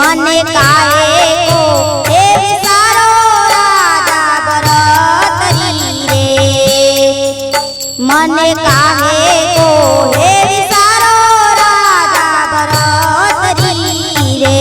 મને કાહે કો હે વિસારો રાજા ભરતરી રે મને કાહે કો હે વિસારો રાજા ભરતરી રે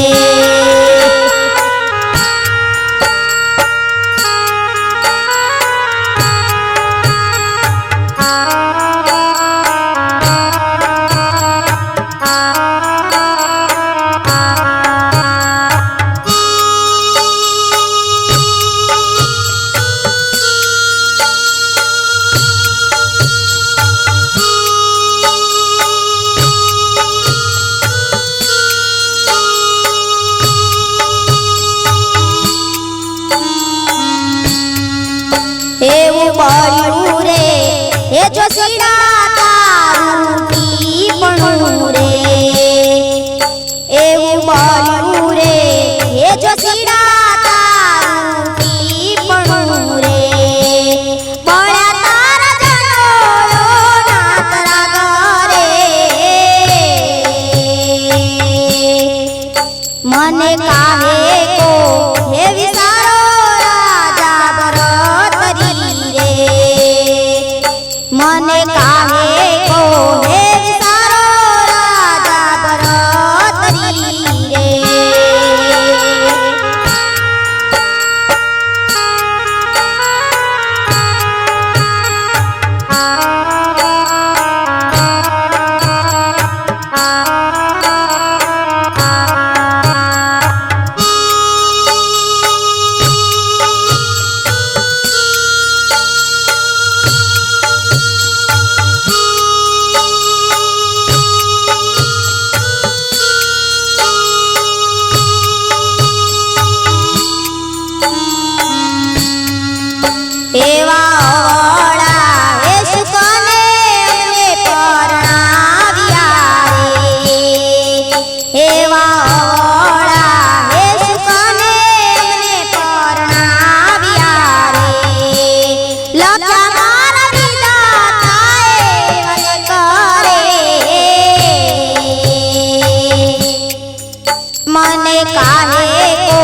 એવું પડ્યું રે એ જોશીડા તારું ટીપણું રે એવું પડ્યું રે એ જોશીડા તારું ટીપણું રે બળ્યા તારા જનોયો નાથ રાગ રે મને કાહે કો હે વિસારો રાજા ભરતરી રે મને કાહે કો હે વિસારો રાજા ભરતરી રે એવા અવળા હે શુકને અમને પરણાવ્યા રે એવા અવળા હે શુકને અમને પરણાવ્યા રે લખ્યા મારા વિધાતાએ વને કરે મને કાહે કો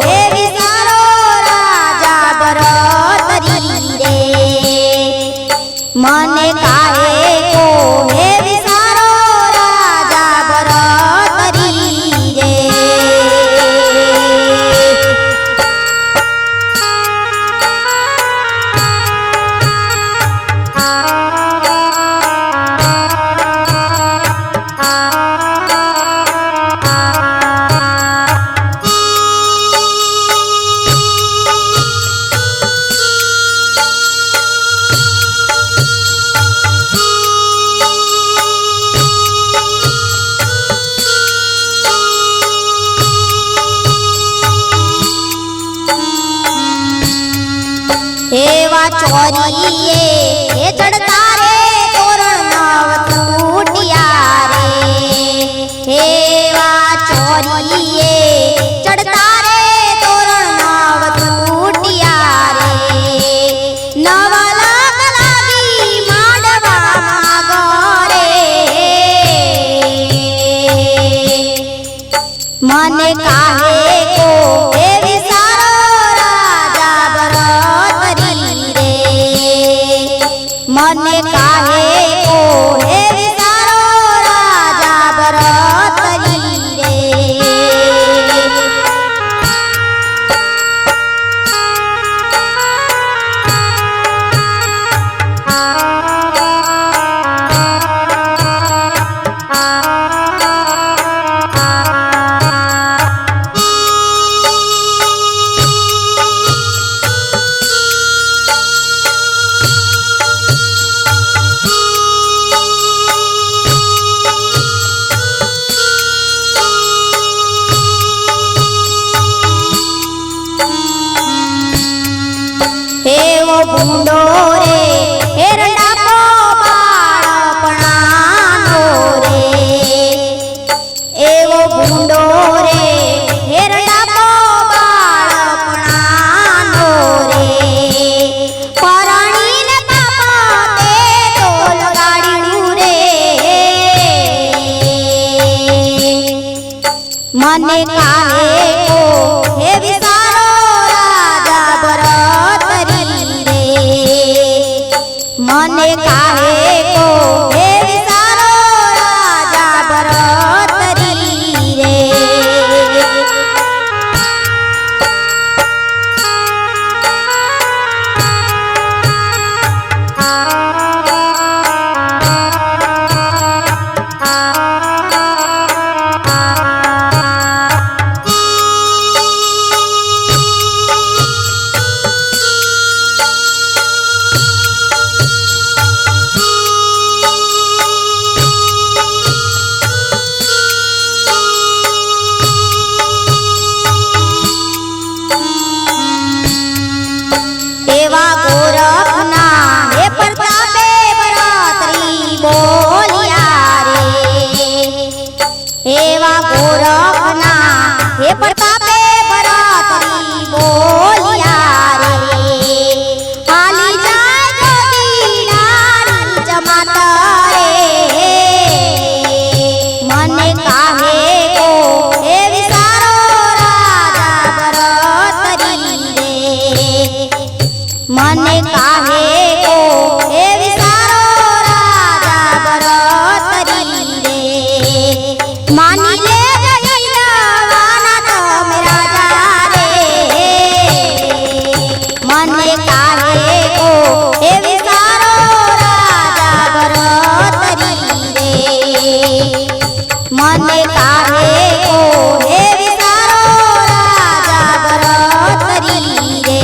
હે વિસારો રાજા ભરતરી રે મને કાહે કો હે વિસારો રાજા ભરતરી રે એવા ચોરીએ હે ચડતા રે તોરણ નવ તૂટ્યા રે એવા ચોરીએ ચડતા રે તોરણ નવ તૂટ્યા રે નવા લાગ લાગી માંડવામાં ગરે મને કાહે કો હે વિસારો રાજા ભરતરી રે મને કાહે કો હે વિસારો રાજા ભરતરી રે એવા ગોરખના હે પ્રતાપે ભરતરી બોલ્યા રે હાલી જાય જોગીનાની જમાત રે મને કાહે કો હે વિસારો રાજા ભરતરી રે મને કાહે કો હે વિસારો રાજા ભરતરી રે માની લે જયવાના તમે રાજા રે મને કાહે કો હે વિસારો રાજા ભરતરી રે મને કાહે કો હે વિસારો રાજા ભરતરી રે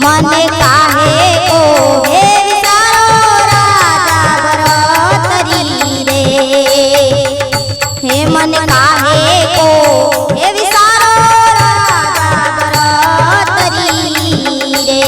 મને કાહે કો હે વિસારો રાજા ભરતરી રે હે મને કાહે કો હે વિસારો રાજા ભરતરી રે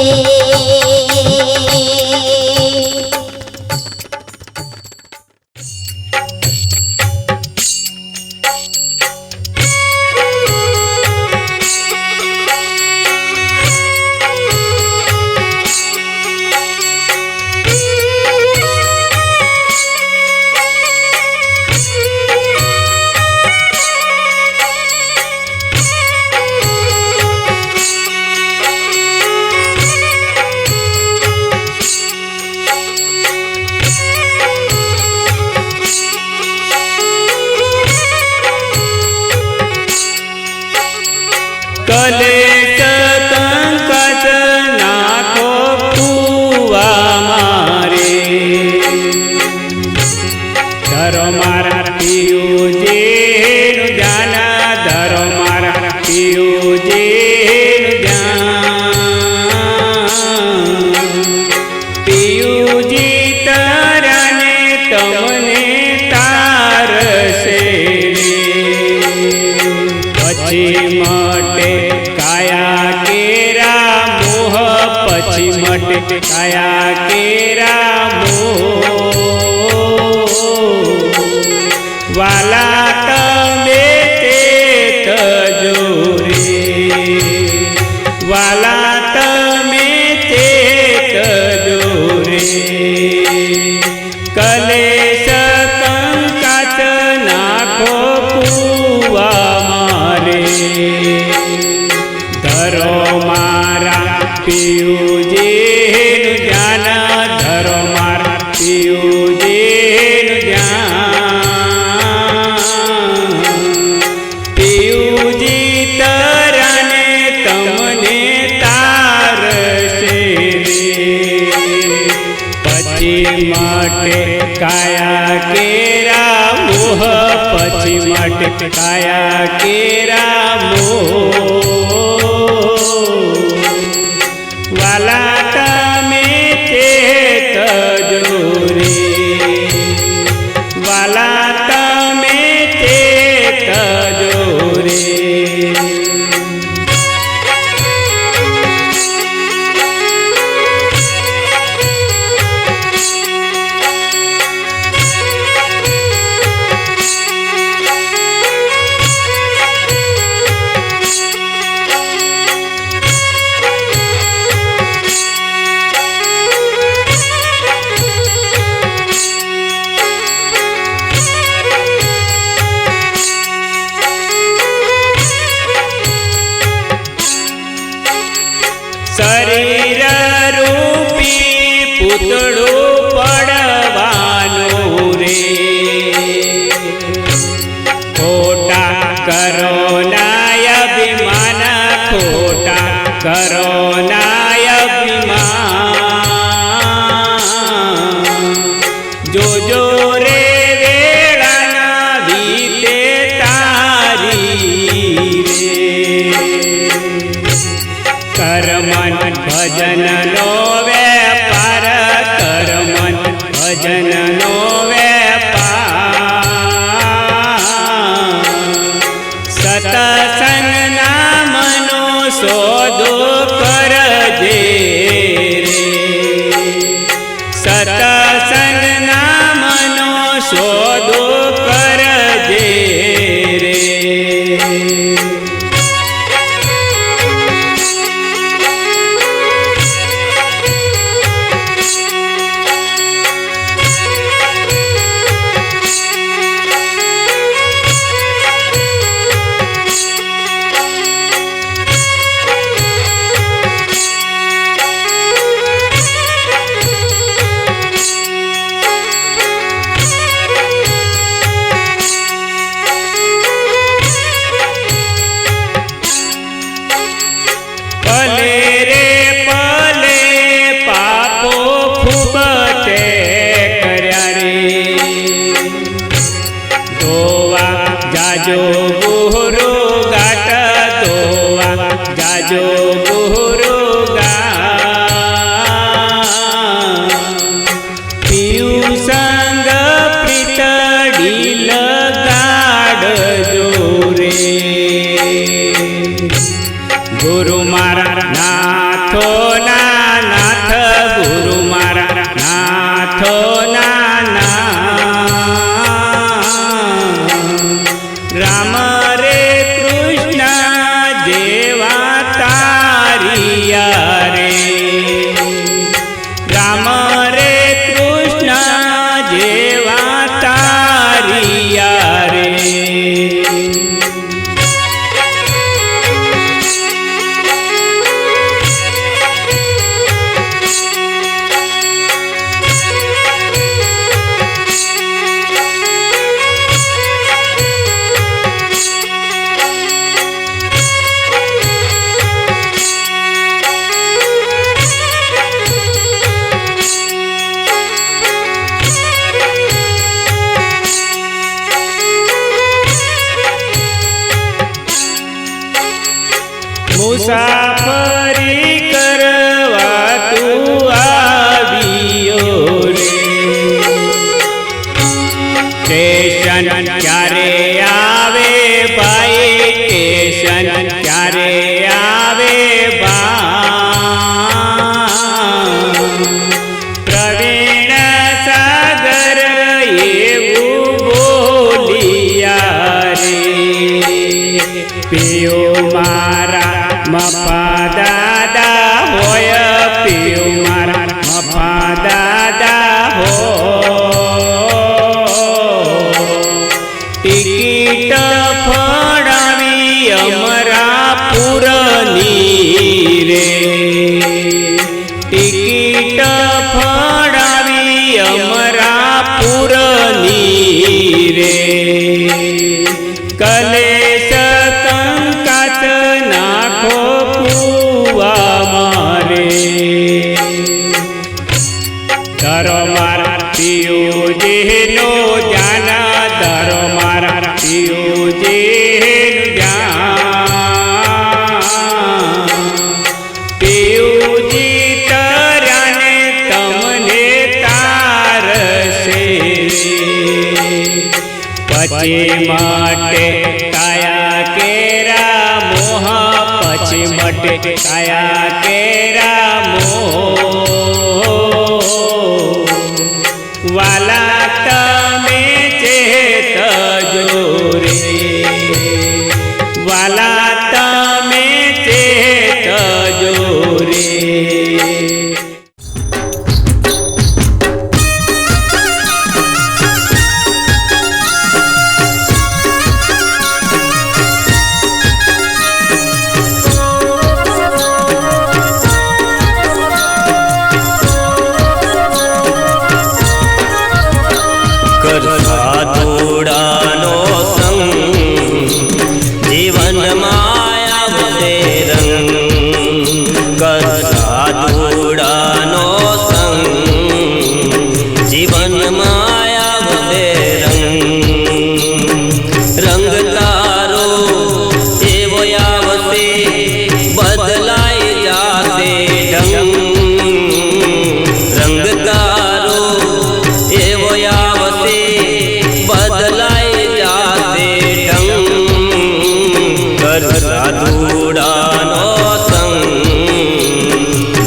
કલેશ કંકચ નાખો કુવા મારે ધરો મારા પિયુજીનું ધ્યાન ધરો મારા પિયુજીનું ધ્યાન પિયુજી તરને તમને તારશે પછી મટે કાયા કેરા મોહ પછી મટે કાયા કેરા મોહ વાલા તમે તે તજો રે વાલા તમે તે તજો રે કલેશ કંકાચ નાખો કુવા મારે ધરો મારા પિયુજીનું ધ્યાન ધરો મારા પિયુજીનું ધ્યાન પિયુજી તરને તમને તારશે પછી મટે કાયા કેરા મોહ પછી મટે કાયા કેરા મોહ વાલા તમે તે તજો રે વાલા તમે તે તજો રે શરીર રૂપી પૂતળું પડવાનું રે ખોટા કરો નાય અભિમાન ખોટા કરો નાય અભિમાન જોજો રે વેળાના વીતે તારી રે કરમન ભજન નો વેપાર કરમન ભજન નો વેપાર સતસંગ નામનો સોદો કરજે રે સતસંગ નામનો સોદો કરજે ગુરુ મારા નાથો ના નાથ, ગુરુ મારા નાથો ના નાથ. રામ રે કૃષ્ણ જેવા તારિયા રે, રામ રે કૃષ્ણ જેવા તારિયા રે. મુસાફરી કરવા તું આવ્યો રે, સ્ટેશન ક્યારે આવે ભાઈ, સ્ટેશન ક્યારે આવે ભાઈ. પ્રવીણ સાગર એવું બોલિયા રે, પિયો મારા મફા દાદા હોય, પિયો મારા મફા દાદા હો. ટિકિટ ફળાવી અમરાપુરની રે, ટિકિટ ફળાવી અમરાપુરની રે. કલેશ કંકાસ નાખો કુવા મારે, ધરો મારા પિયુજીનો જાન, ધરો મારા પિયુજીનું જાન. પિયુજી તર્યાને તમને તારશે, પછી માટે કાયા કેરા મોહ, પછી માટે કાયા કેરા મોહ. વાલા તમે ચેતજો રે, વાલા તમે ચેતજો રે. સાધુડાનો સંગ જીવનમાં આવશે રંગ, સાધુડાનો સંગ જીવનમાં આવશે રંગ. રંગ તારો એવો આવશે બદલાઈ જાશે ઢંગ, રંગ તારો એવો આવશે બદલાઈ જાશે ઢંગ. સાધુડાનો સંગ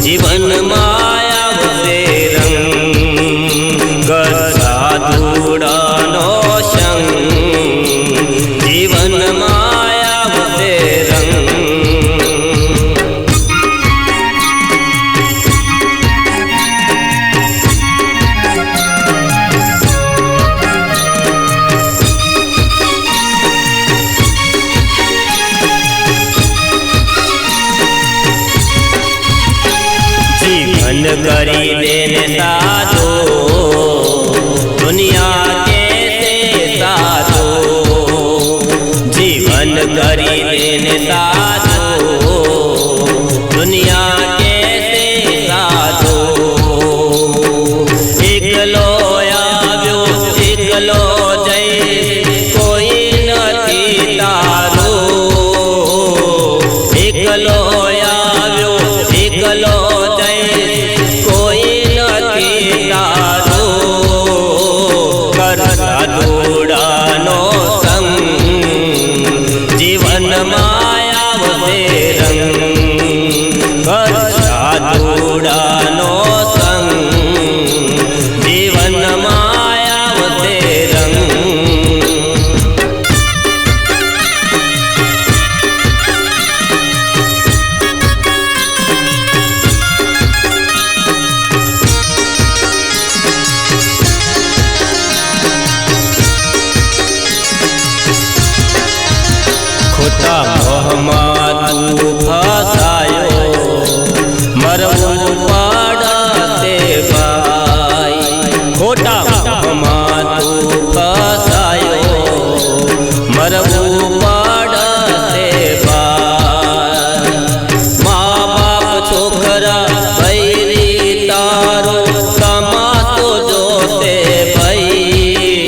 જીવનમાં આવશે રંગ, સાધુડાનો સંગ જીવનમાં આવશે કરી દેને સાધો દુનિયા કેસે સાધો જીવન કરી દેને સાધો દુનિયા કેસે સાધો એકલો આવ્યો એકલો જઈ કોઈ નથી તારો એકલો આવ્યો એકલો જઈ કોઈ નથી તારો કર સાધુડાનો સંગ જીવનમાં આવશે રંગ કર સાધુડાનો સંગ જીવનમાં આવશે રંગ ખોટા મોહમાં તું ફસાયો મરવું પડશે ભાઈ ખોટા મોહમાં તું ફસાયો મરવું પડશે ભાઈ મા બાપ છોકરા બૈરી તારો તમાશો જોશે ભાઈ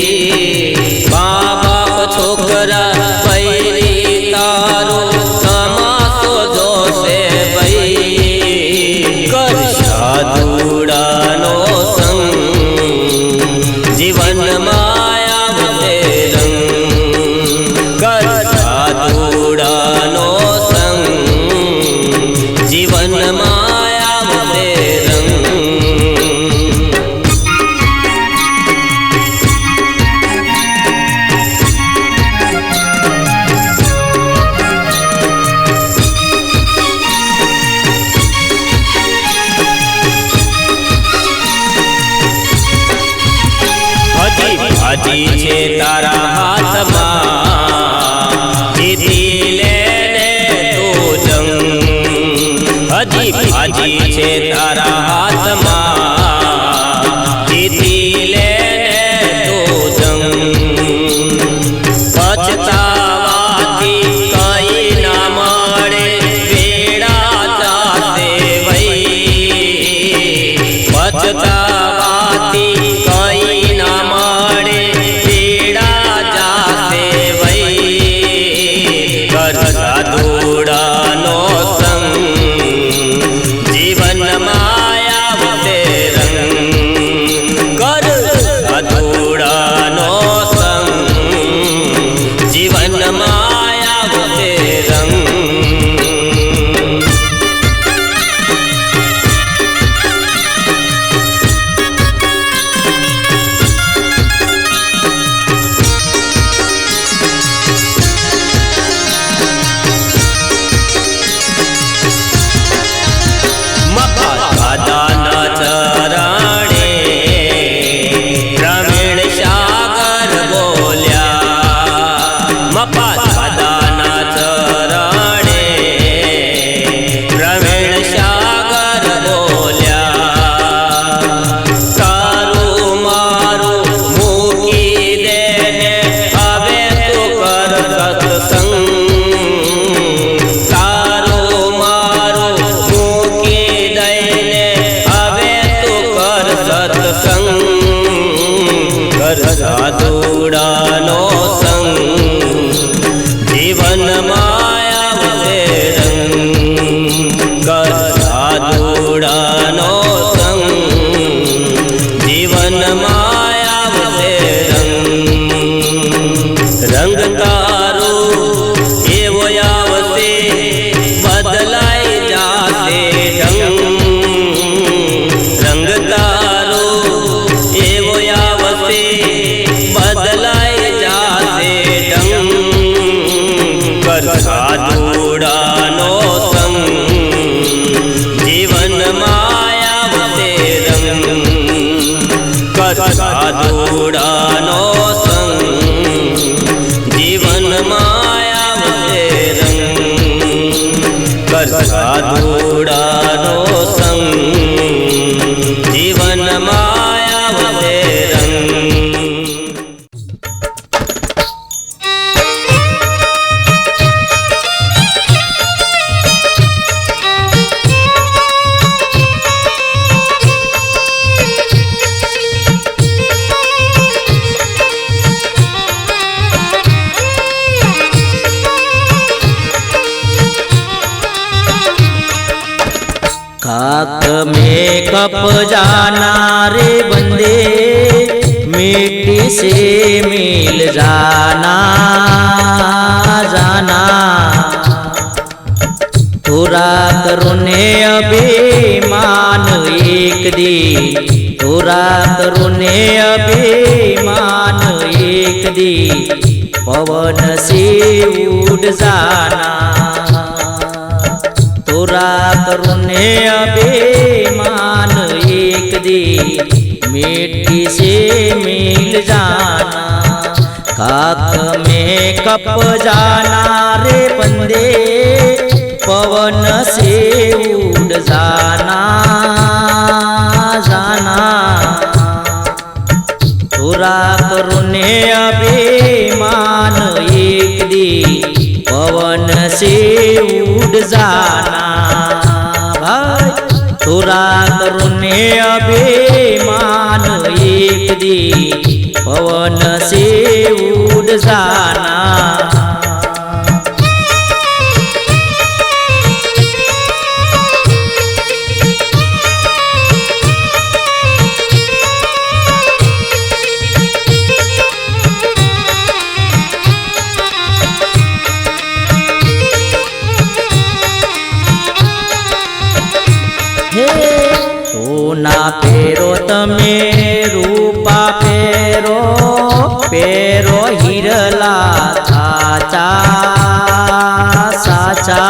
મા બાપ છોકરા બૈરી તારો તમાશો જોશે ભાઈ કર સાધુડાનો સંગ જીવનમાં આવશે રંગ કર સાધુડાનો સંગ જીવનમાં આવશે રંગ હાજી છે તારા હાથમાં જીતી લેને તું જંગ હજી હાજી છે તારા હાથમાં જીતી લેને તું જંગ પછતાવાથી કઈ ના મળે વેળા જાશે વઈ પછતાવાથી કઈ ના મળે વેળા જાશે વઈ કર સાધુડાનો સંગ જીવનમાં આવશે રંગ કર સાધુડાનો સંગ જીવનમાં આવશે રંગ દાદાના ચરણે પ્રવીણ સાગર બોલ્યા મપા દાદાના ચરણે પ્રવીણ સાગર બોલ્યા તારું મારું મૂકી દેને હવે તું કર સત્સંગ તારું મારું મૂકી દઈને હવે તું કર સત્સંગ કર સાધુડાનો સંગ જીવનમાં આવશે રંગ કર સાધુડાનો સંગ જીવનમાં આવશે રંગ તારો એવો આવશે બદલાઈ જાશે ઢંગ રંગ તારો એવો આવશે બદલાઈ જાશે ઢંગ કર સાધુડાનો સંગ જીવનમાં આવશે રંગ કર સાધુડાનો સંગ જીવનમાં આવશે રંગ કર સાધુડાનો સંગ खाक में कप जाना रे बंदे, मिट्टी से मिल जाना जाना। थोड़ा करुणे अभिमान एक दी, थोड़ा करुणे अभिमान एक दी, पवन से उड़ जाना। थोड़ा करुणे अभिमान एक दी, मिट्टी से मिल जाना। खाक में कप जाना रे बंदे, पवन से उड़ जाना जाना। थोड़ा करुणे अभिमान एक दी, पवन से उड़ जाना भाई। थोड़ा करुणे अभिमान एक दी, पवन से उड़ जाना। सोना पेरो तमे रूपा पेरो, पेरो हिरला साचा साचा।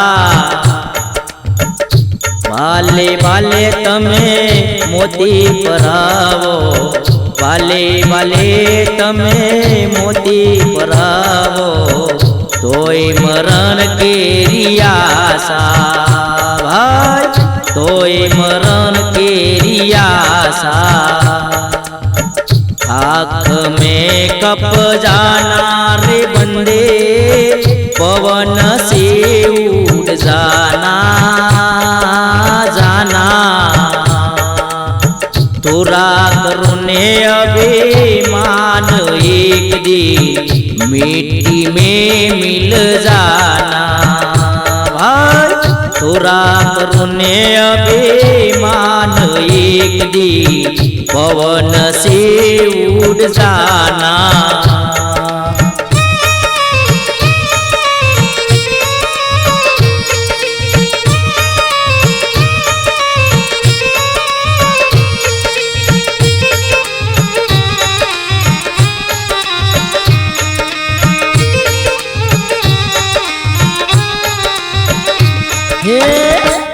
बाले बाले तमे मोती परावो, बाले बाले तमे मोती परावो, तोय मरण केरी आशा भाई, तोय मरण केरी आशा। खाक में कप जाना रे बंदे, पवन से उड़ जाना जाना। थोड़ा करुणे अभिमान एक दी, मिट्टी में मिल जाना भाई। थोड़ा करुणे अभिमान एक दी, पवन से उड़ जाना।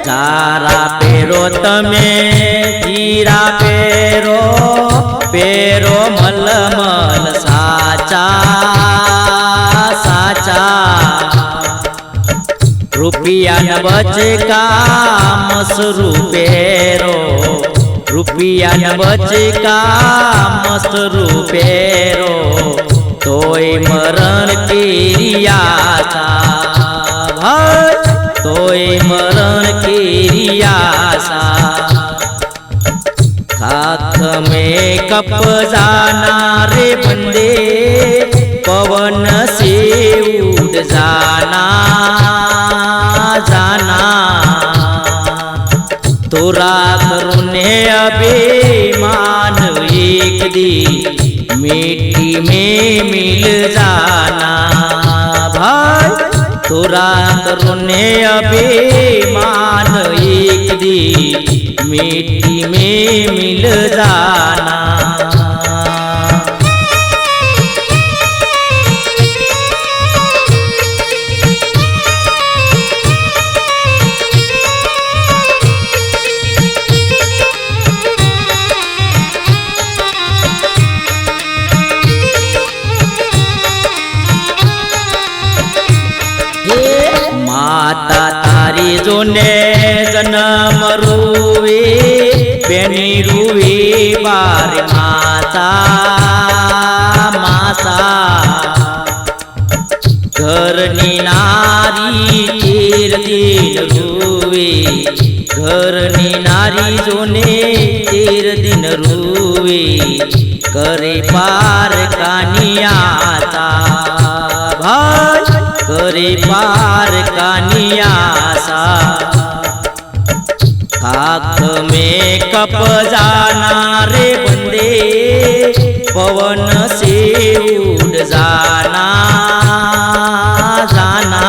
तारा पेरो तमे जीरा पेरो, पेरो मलमल साचा साचा। रुपया न बचका मसरू पेरो, रुपया न बचका मसरू पेरो, तोय मरण केरी आशा भाई, तोय मरण केरी आशा। खाक में कप जाना रे बंदे, पवन से उड़ जाना जाना। थोड़ा करुणे अभिमान एक दी, मिट्टी में मिल जाना भाई। थोड़ा करुणे अभिमान एक दी, मिट्टी में मिल जाना। माता तारी जोने जन्म रुवे, बेनी रुवे बार माता माता। घरनी नारी तेर दिन रुवे, घरनी नारी जोने तेर दिन रुवे, करे पार कानियाता भाई, करे पार कानियासा। खाक में कप जाना रे बंदे, पवन से उड़ जाना जाना।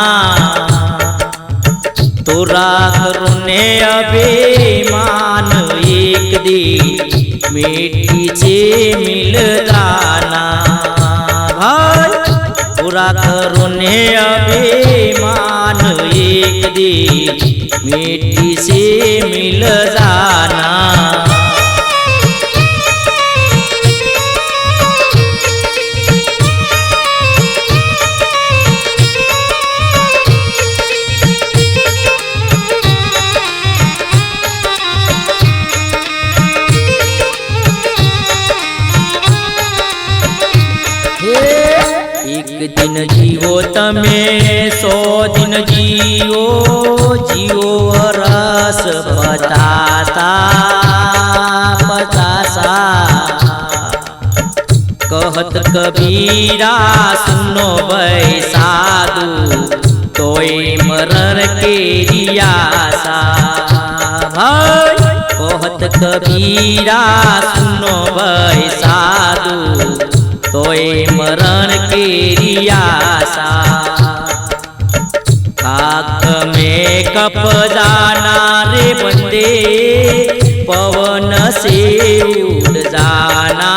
तोरा करुणे अभिमान एक दिन मिट्टी से मिल जाना भाई। तोरा करुणे अभिमान एक दिन मिट्टी से मिल जाना। एक दिन जीवो तमे 100 दिन जियो, जियो रस पचासा पचासा। कहत कबीरा सुनो भाई साधु, तोय मरण के रियासा भाई। कहत कबीरा सुनो भाई साधु, तोय मरण के रियासा। खाक में कप जाना रे बंदे, पवन से उड़ जाना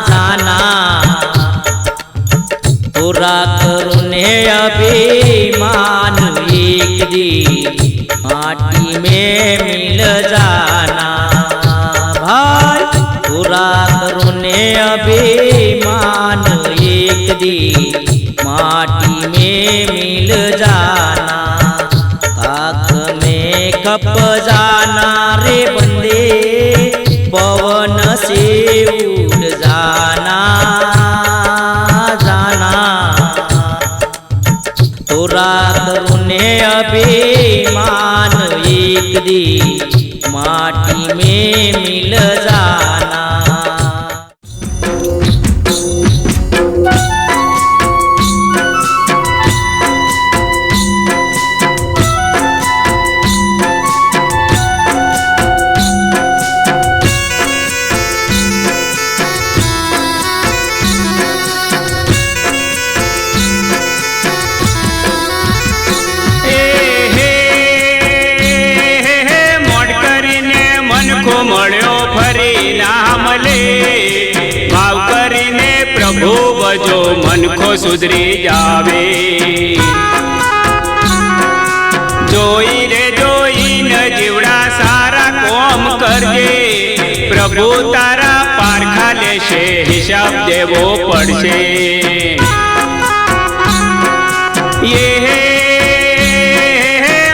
जाना। तोरा करुणे अभिमान एक दिन माटी में मिल जाना भाई। तोरा करुणे अभिमान एक दिन माटी में मिल जाना। खाक में कप जाना रे बंदे, पवन से उड़ जाना जाना। तोरा करुणे अभिमान एक दिन माटी में मिल जाना। प्रभु बजो मन को सुधरी जावे। जोई रे जोई न जीवड़ा सारा कोम करजे, प्रभु तारा पारखा लेशे हिसाब देवो पड़शे। ये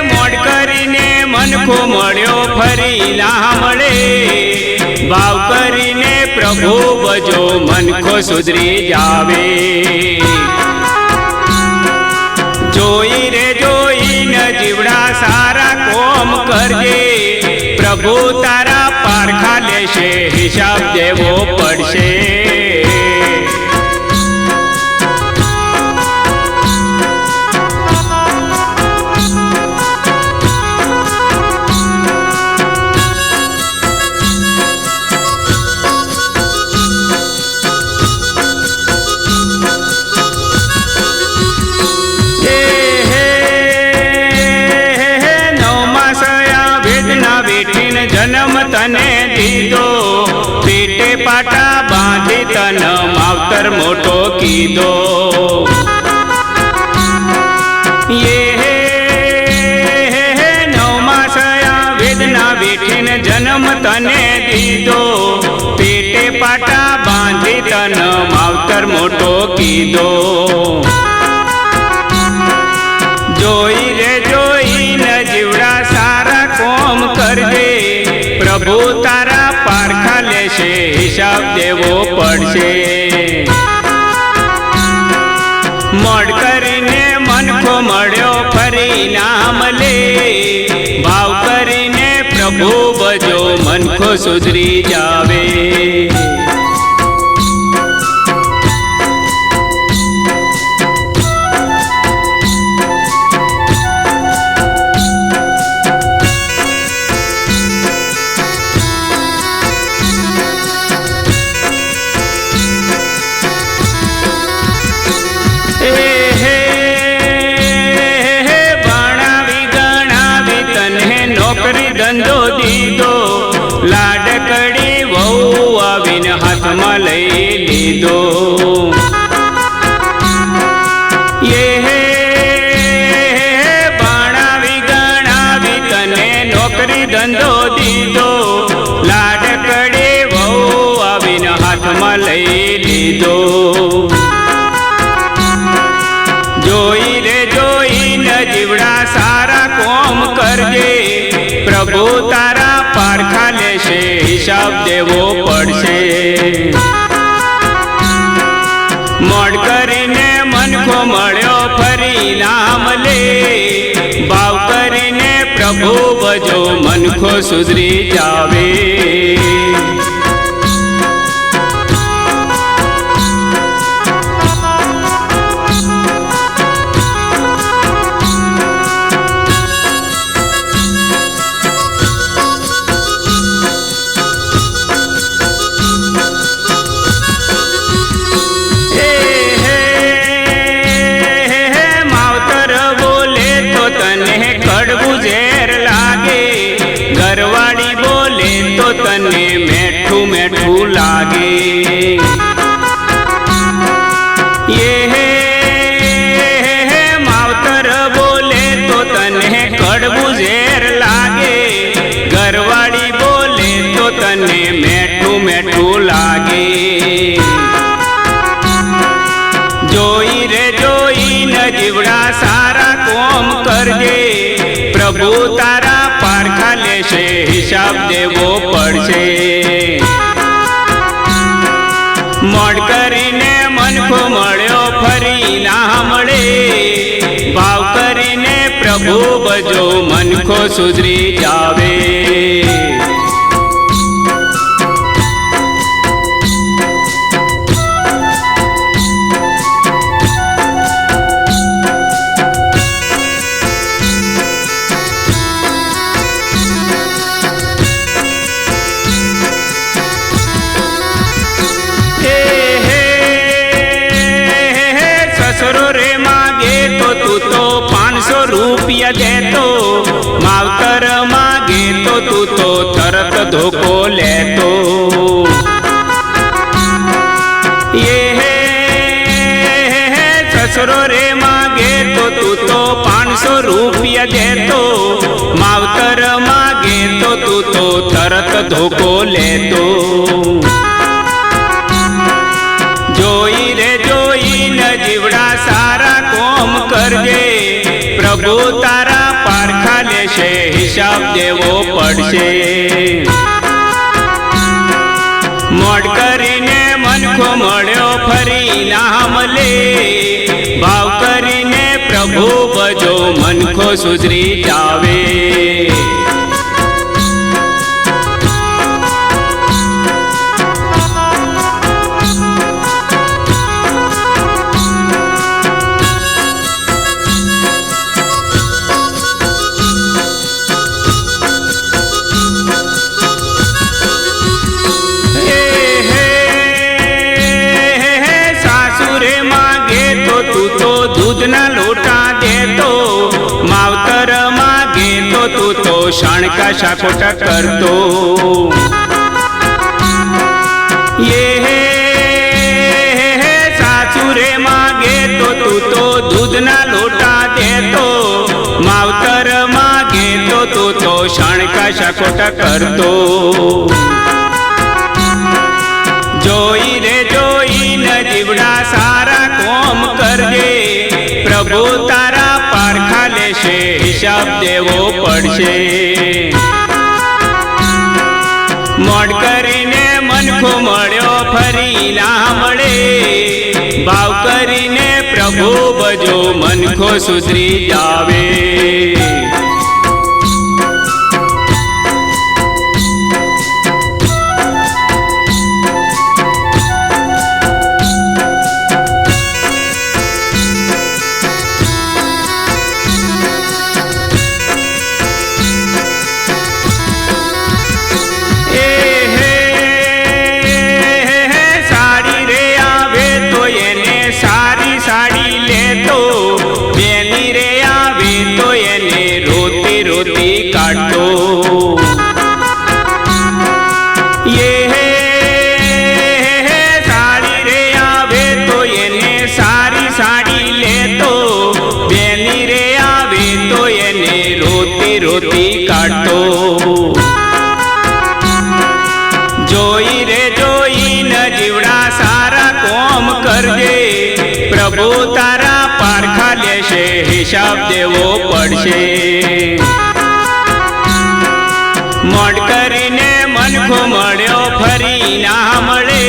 मोड करीने मन को मळ्यो फरी लामळे, भाव करीने प्रभु बजो मन को सुधरी जावे। जोई रे जोई न जीवड़ा सारा कोम करजे, प्रभु तारा पारखा लेशे हिसाब देवो पड़शे। जन्म तने दीदो, पेटे पाटा बांधी तन मावतर मोटो कीदो। ये नवमासया वेदना बेठीन जन्म तने दीदो, पेटे पाटा बांधी तन मावतर मोटो कीदो। जोई रे जोई न जीवड़ा सारा कोम करजे, प्रभु तारा पारखा लेशे हिसाब देवो पड़शे। मोड करीने मन को मळ्यो फरी नाम ले, भाव करीने प्रभु बजो मन को सुधरी जावे। લીધો. એ ભણાવી ગણાવી તને નોકરી ધંધો દીધો, લાડકડી વહુ આવીને હાથમાં લઈ લીધો. જોઈ રે જોઈને જીવડા સારા કોમ કરજે, પ્રભુ તારા પારખા લેશે, હિસાબ દેવો પડશે. મોડ કરીને મનખો મળ્યો ફરી નામ લે, ભાવ કરીને પ્રભુ ભજો મનખો સુધરી જાવે. ઘરવાળી બોલે તો તને મેઠું મેઠું લાગે. એ માવતર બોલે તો તને કડવું ઝેર લાગે, ઘરવાળી બોલે તો તને મેઠું મેઠું લાગે. જોઈ રે જોઈને જીવડા સારા કોમ કરજે, પ્રભુ તારા પારખા લેશે, હિસાબ દેવો પડશે. મોડ કરીને મનખો મળ્યો ફરી ના મળે, ભાવ કરીને પ્રભુ ભજો મનખો સુધરી જાવે. રૂપિયા દેતો, માવતર માગે તો તું તો તરત ધોકો લેતો. એ સસરો રે માગે તો તું તો 500 રૂપિયા દેતો, માવતર માગે તો તું તો તરત ધોકો લેતો. જોઈ રે જોઈને જીવડા સારા કોમ કરજે, પ્રભુ તારા પારખા લેશે, હિસાબ દેવો પડશે. મોડ કરીને મનખો મળ્યો ફરી ના મળે, ભાવ કરીને પ્રભુ ભજો મનખો સુધરી જાવે. દૂધના લોટા દેતો, માવતર માગે તો તું તો શાણકા શાકોટા કરતો. એ સાસુરે માગે તો તું તો દૂધના લોટા દેતો, માવતર માગે તો તું તો શાણકા શાકોટા કરતો. જોઈ રે જોઈને જીવડા સારા કોમ કરજે, પ્રભુ તારા પારખા લેશે, હિસાબ દેવો પડશે. મોડ કરીને મનખો મળ્યો ફરી ના મળે, ભાવ કરીને પ્રભુ ભજો મનખો સુધરી જાવે. હિસાબ દેવો પડશે. મોડ કરીને મનખો મળ્યો ફરી ના મળે,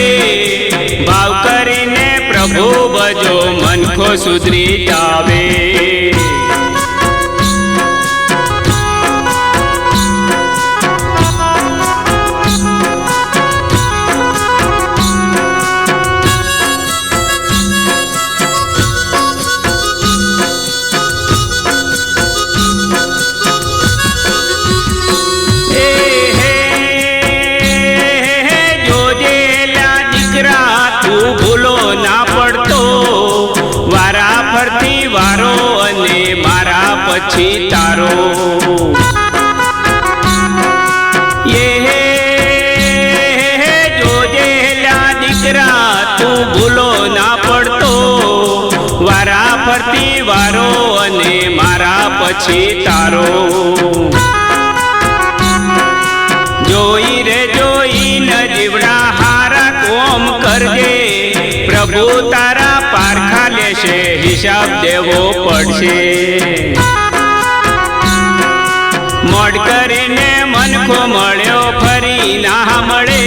ભાવ કરીને પ્રભુ ભજો મનખો સુધરી જાવે. વારો અને મારા પછી તારો, એ જોજેલા દીકરા તું ભૂલો ના પડતો, વારા ફરતી વારો અને મારા પછી તારો. જોઈ રે જોઈ ન જીવડા હારા કોમ કરજે, પ્રભુ તારા પારખા લેશે હિસાબ દેવો પડશે. મોડ કરીને મનખો મળ્યો ફરી ના મળે,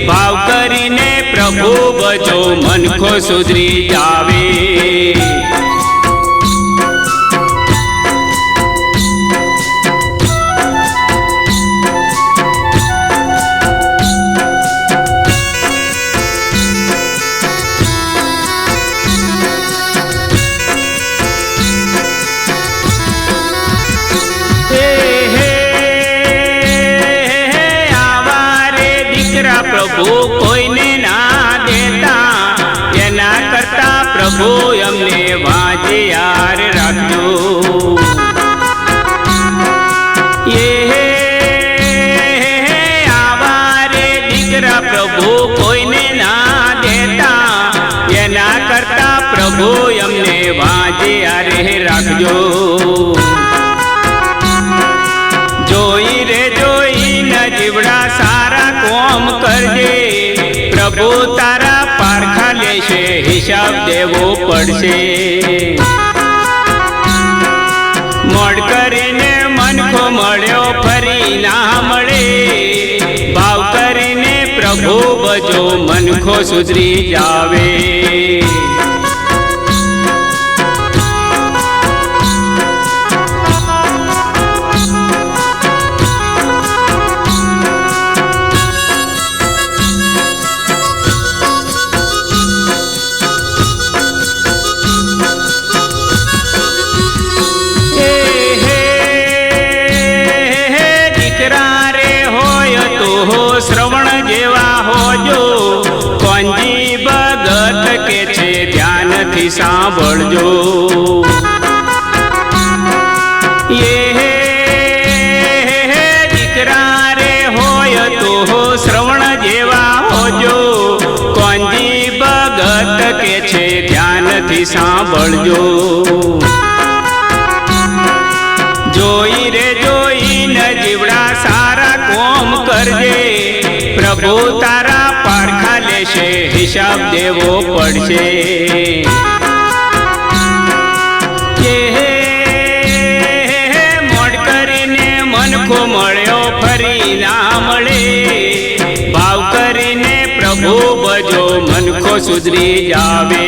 ભાવ કરીને પ્રભુ ભજો મનખો સુધરી જાવે. પ્રભુ કોઈને ના દેતા, એના કરતા પ્રભુ અમને વાજે યાર રાખજો. આવારે દીકરા પ્રભુ કોઈને ના દેતા, એના કરતા પ્રભુ અમને વાજે યાર રાખજો. જોઈ રે જોઈ ન જીવડા સારા કોમ કરજે, પ્રભુ તારા પારખા લેશે હિસાબ દેવો પડશે. મોડ કરીને મનખો મળ્યો ફરી ના મળે, ભાવ કરીને પ્રભુ ભજો મનખો સુધરી જાવે. શ્રવણ જેવા હોજો, કોંજી ભગત કે છે ધ્યાનથી સાંભળજો. દીકરા રે હોય તો શ્રવણ જેવા હોજો, કોંજી ભગત કે છે ધ્યાનથી સાંભળજો. જોઈ રે જોઈ ન જીવડા સારા કોમ કરજે, પ્રભુ તારા પારખા લેશે હિસાબ દેવો પડશે. મોડ કરીને મનખો મળ્યો ફરી ના મળે, ભાવ કરીને પ્રભુ ભજો મનખો સુધરી જાવે.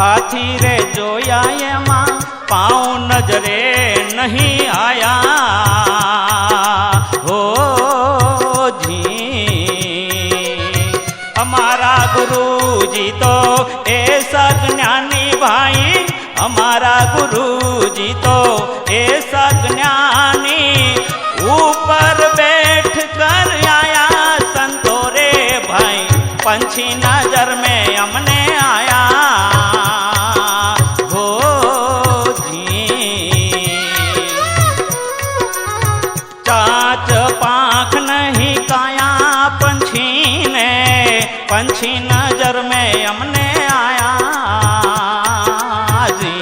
હાથી રે જોયા એમાં પાઉ નજરે નહીં આયા હો જી અમારા ગુરુજી તો એ સજ્ઞાની ભાઈ અમારા ગુરુજી તો એ સજ્ઞાની ઉપર બેઠ કર આયા સંતો રે ભાઈ पंछी नजर में हमने आया हो जी चाच पाख नहीं काया पंछी ने पंछी नजर में हमने आया जी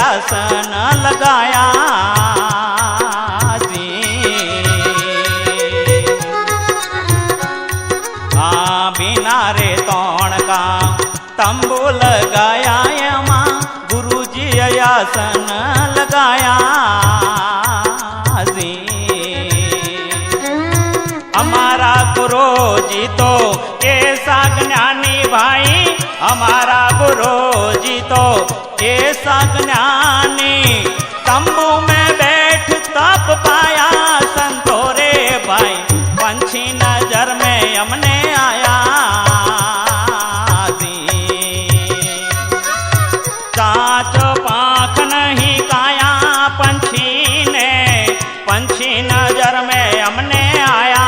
आसन लगाया जी बिना रे तोण का तंबू लगाया एमा गुरुजी आसन लगाया जी हमारा गुरुजी तो ऐसा ज्ञानी भाई हमारा गुरुजी तो ऐसा ज्ञानी तंबू में बैठ तप पाया संतो रे भाई पंछी नजर में हमने आया जी चाच पाख नहीं काया पंछी ने पंछी नजर में हमने आया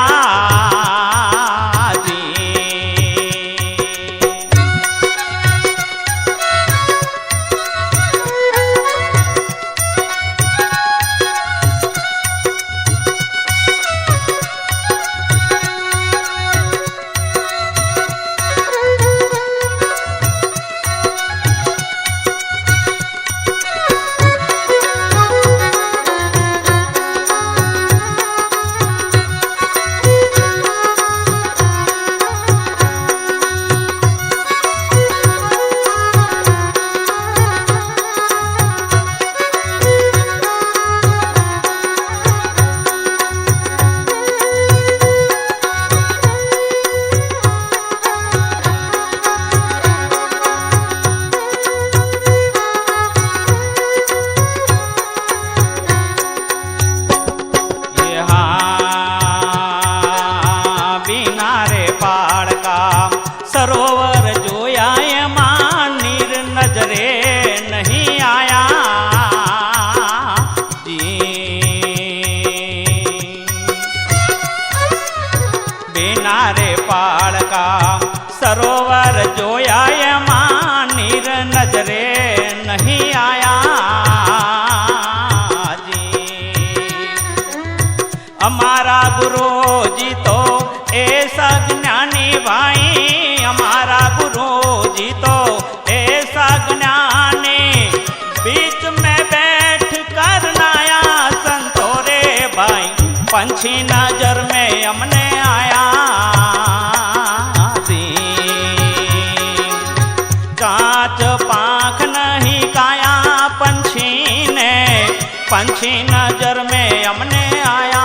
सरोवर जोया एमा नीर नजरे नहीं आया जी बिना रे पाड़ का सरोवर जोया एमा नीर नजरे नहीं आया जी हमारा गुरुजी तो ऐसा ज्ञानी भाई हमारा गुरुजी तो ऐसा ज्ञानी बीच में बैठ कर नाया संतो रे भाई पंछी नजर में हमने आया जी कांच पाख नहीं काया पंछी ने पंछी नजर में हमने आया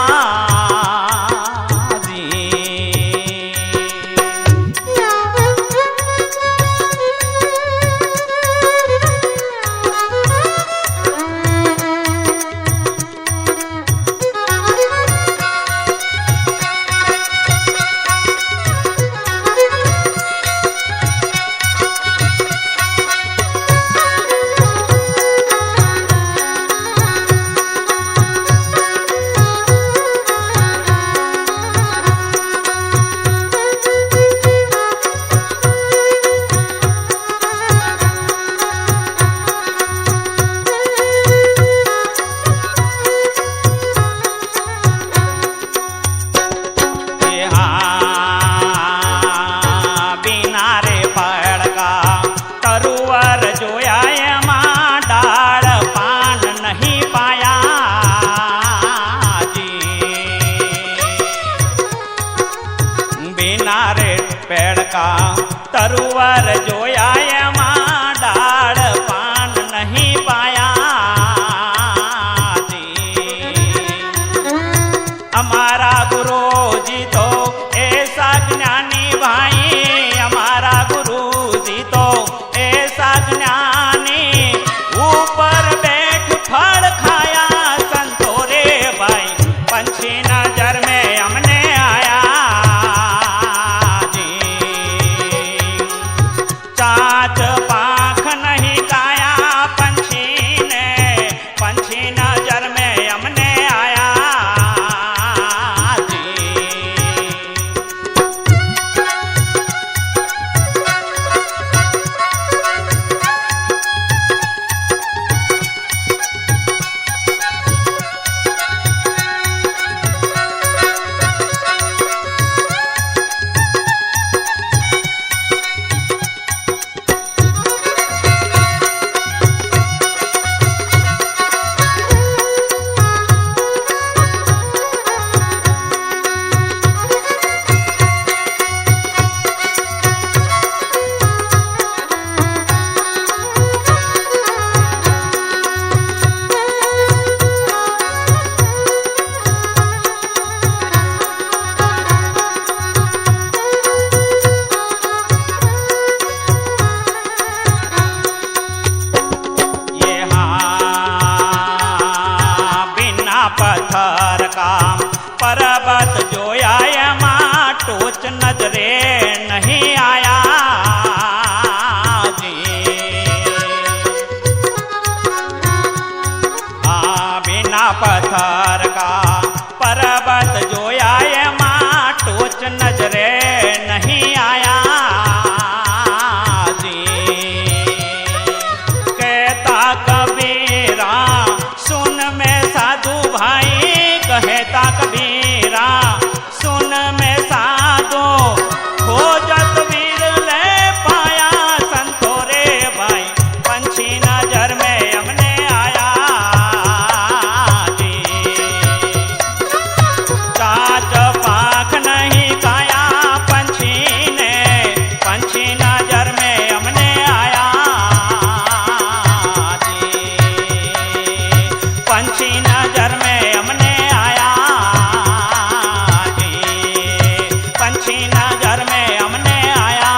नजर में हमने आया जी। पत्थर काम पर्वत जोया एમાં टोच नजरे नहीं आया जी। बिना पत्थर का पर्वत जोया एમાં टोच नजरे नहीं आया जी। कहता कबीरा सुन में साधु भाई, कहता कबीरा सुन में साधु, खोजत वीर ले पाया संतो रे भाई, पंछी नजर में हमने आया जी। चाच पाख नहीं खाया पंछी ने, पंछी नजर में हमने आया जी। पंछी नजर में हमने आया जी। पंछी नजर में हमने आया।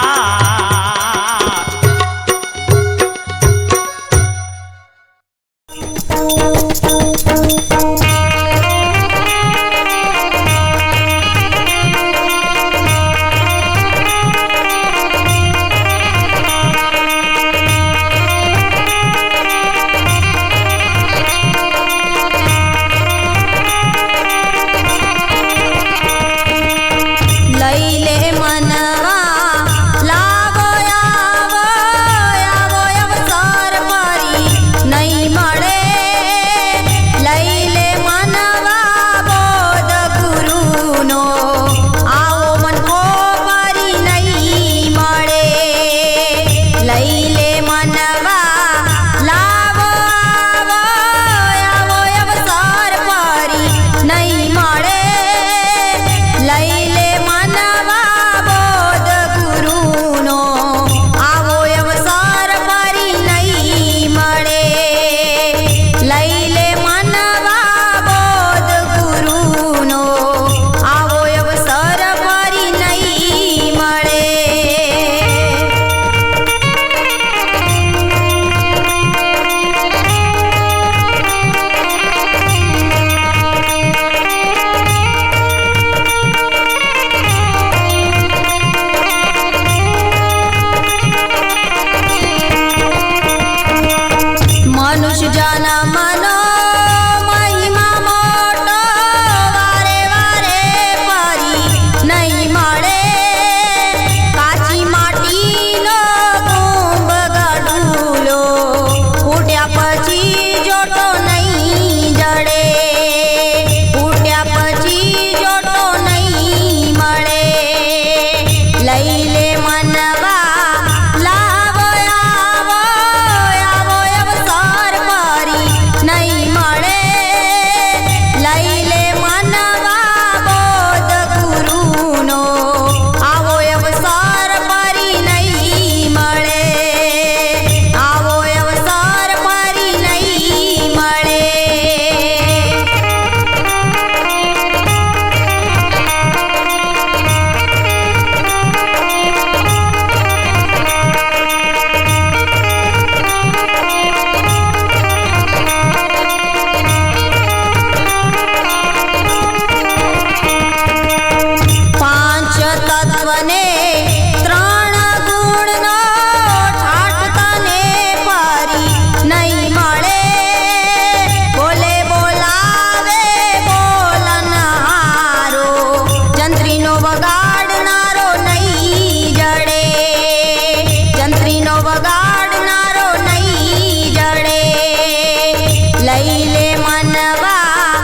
લે મનવા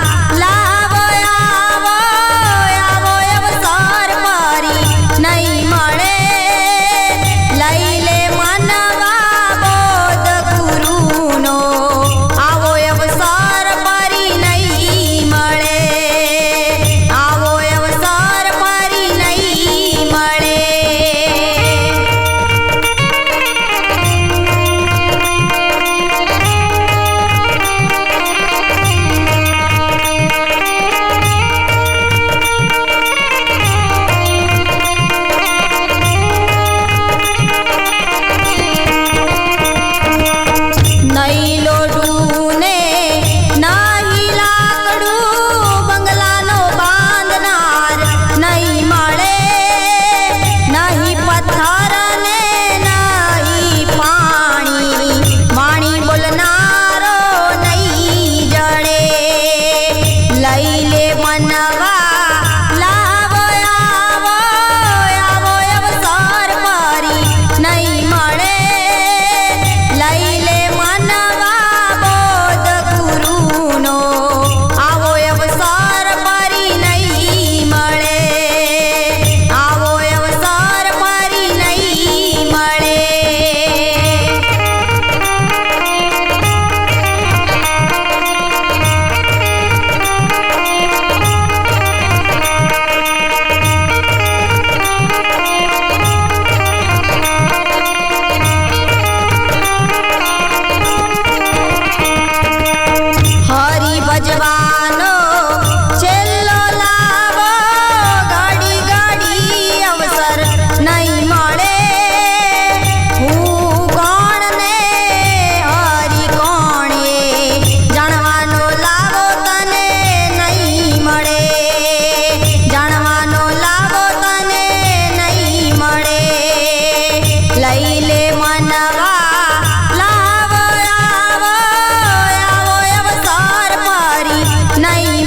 લાવો આવો આવો અવસર ફરી નહીં મળે લઈ લે મનવા બોધ ગુરુનો આવો અવસર ફરી નહીં મળે આવો અવસર ફરી નહીં મળે નહીં લોઢું ને નહીં લાકડું બંગલાનો બાંધનાર નહીં મળે નહીં પથ્થર ને નહીં પાણી વાણી બોલનારો નહીં જડે લઈ લે મનવા લાવો આવો આવો અવસર ફરી નહીં મળે લઈ લે મનવા બોધ ગુરુનો આવો અવસર ફરી નહીં મળે આવો અવસર ફરી નહીં મળે હરી ભજવાનો છેલ્લો લાવો ઘડી ઘડી અવસર નહીં મળે હું કોણ ને હરી કોણ એ જાણવાનો લાવો તને નહીં મળે જાણવાનો લાવો તને નહીં મળે લઈ લે મનવા લાવો આવો આવો અવસર ફરી નહીં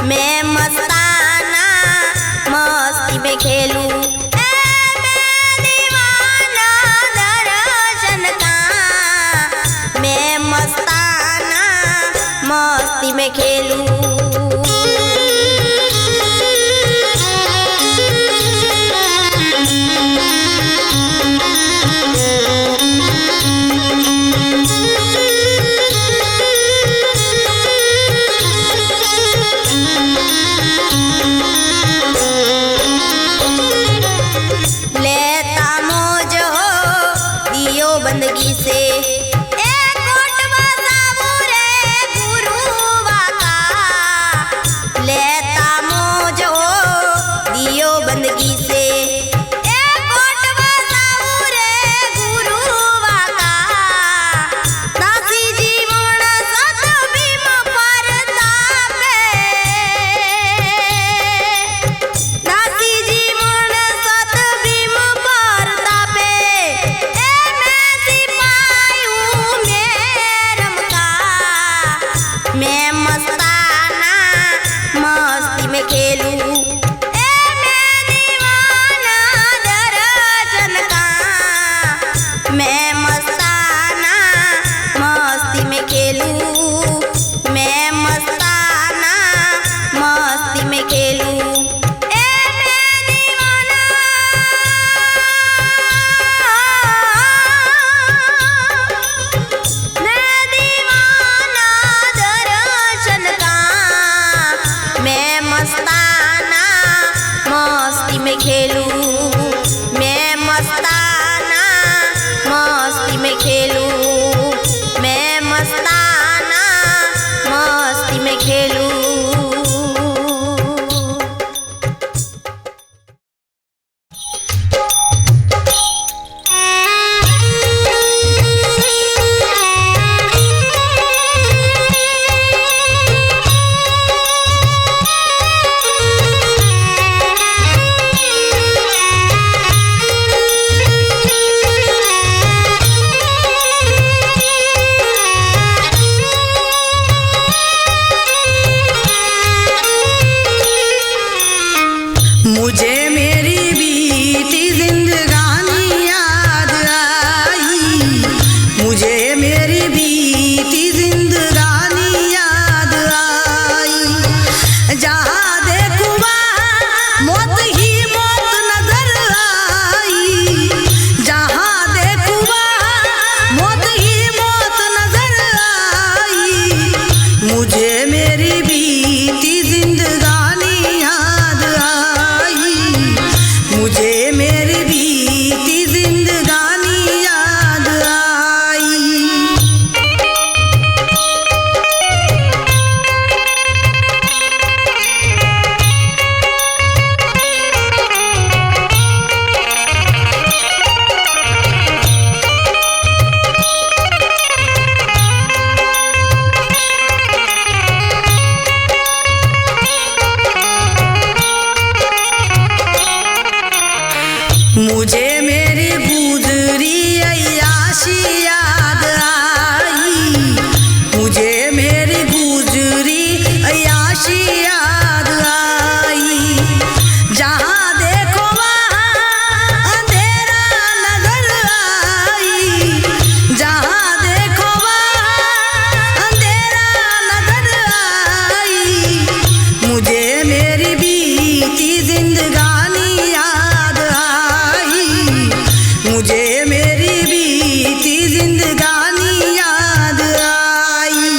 मैं मस्ताना मस्ती में खेलूं मैं दीवाना दर्शन का मैं मस्ताना मस्ती में खेलूं बंदगी से एक कोटवा साबू रे गुरुवा का लेता मोजो दियो बंदगी से एक कोटवा साबू रे गुरुवा का दासी जीवन सत भीम परतापे दासी जीवन सत भीम परतापे मैं मस्ताना मस्ती में खेलूं मैं दीवाना दर्शन का मैं मस्ताना मस्ती में खेलूं मैं मस्ताना मस्ती में खेलूं मस्ताना मस्ती में खेलूं मैं मस्ताना मस्ती में खेलूं मैं मस्ताना मस्ती में खेलूं मुझे मेरी बीती जिंदगानी याद आई मुझे मेरी बीती जिंदगानी याद आई जहाँ देखूं वहाँ मौत ही मौत नजर आई जहाँ देखूं वहाँ मौत ही मौत नजर आई मुझे मेरी बीती जिंदगानी याद आई मुझे मेरी बीती जिंदगानी याद आई मुझे मेरी गुजरी अय्याशी याद आई मुझे मेरी गुजरी अय्याशी याद आई जहाँ देखो वहाँ अंधेरा नजर आई जहाँ देखो वहाँ अंधेरा नजर आई मुझे मेरी बीती जिंदगानी याद आई मुझे मेरी बीती जिंदगानी याद आई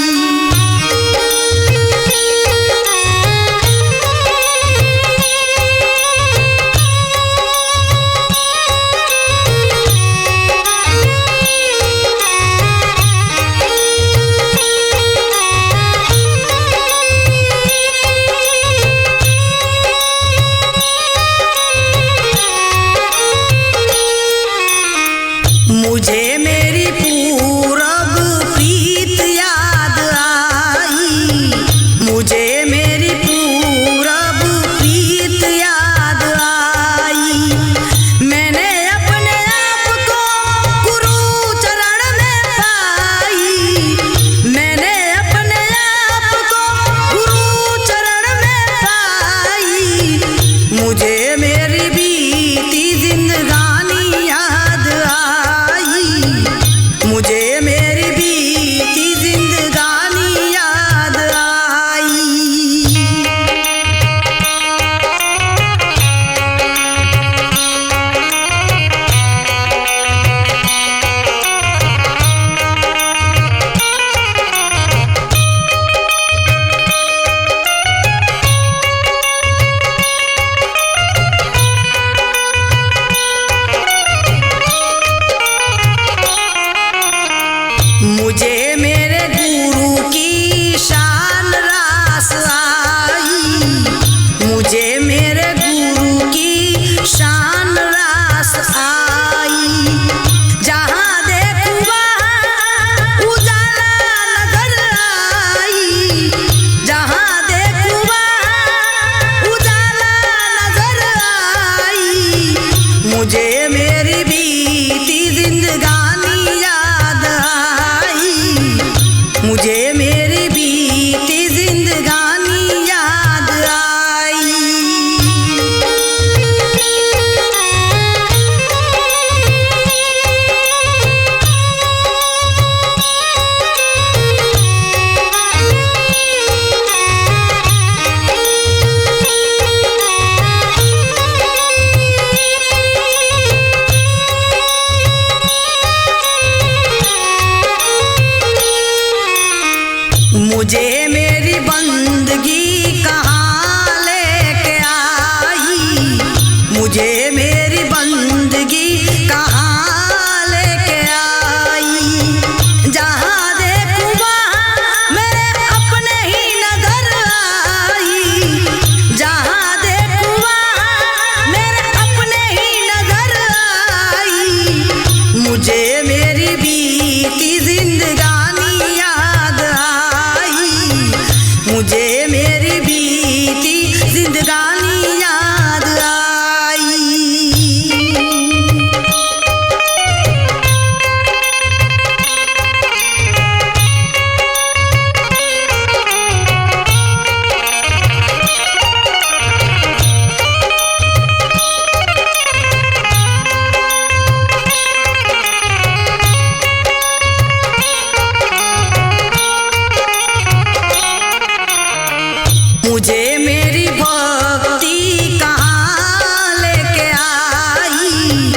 मुझे मेरी भक्ति कहाँ लेके आई,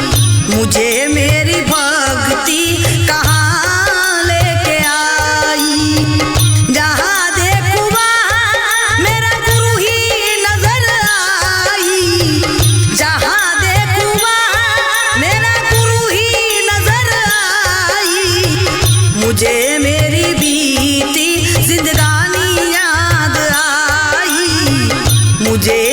मुझे मेरी भक्ति कहाँ लेके आई। जहाँ देखूँ वहाँ मेरा गुरु ही नजर आई, जहाँ देखूँ वहाँ मेरा गुरु ही नजर आई। मुझे मेरी बीती जिंदगानी याद आई, मुझे